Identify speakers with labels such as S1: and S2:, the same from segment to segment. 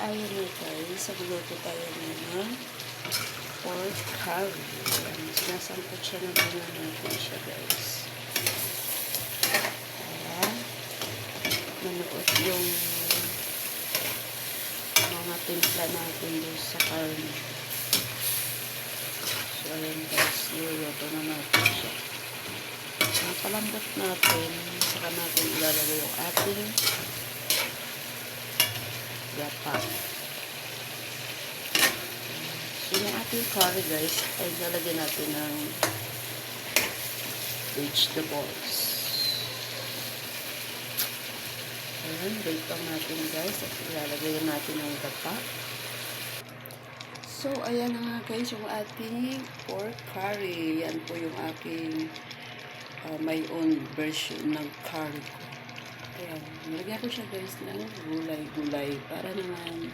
S1: Ayan na guys, magluto tayo ng pork curry. Ayan, sinasangkot siya na muna natin siya guys. Ayan, manuot yung mga timpla natin doon sa curry. So ayan guys, iluluto na natin siya. Napalambot natin, saka natin ilalagay yung ating gata. So, yung ating curry guys, ay lalagyan natin ng vegetables. Ayan, wait lang natin guys, at ilalagay natin ng gata. So, ayan na nga guys, yung ating pork curry. Yan po yung aking my own version ng curry ko. Ayan, nilagyan ko siya guys ng gulay-gulay para naman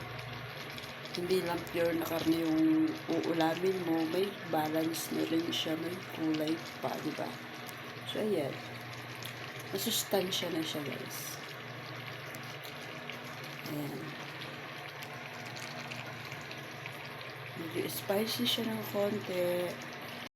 S1: hindi lang pure na karne yung uulamin mo, may balance na rin siya, may kulay pa, diba? So, ayan. Masustansya na siya, guys. Ayan. Medyo spicy siya ng konti.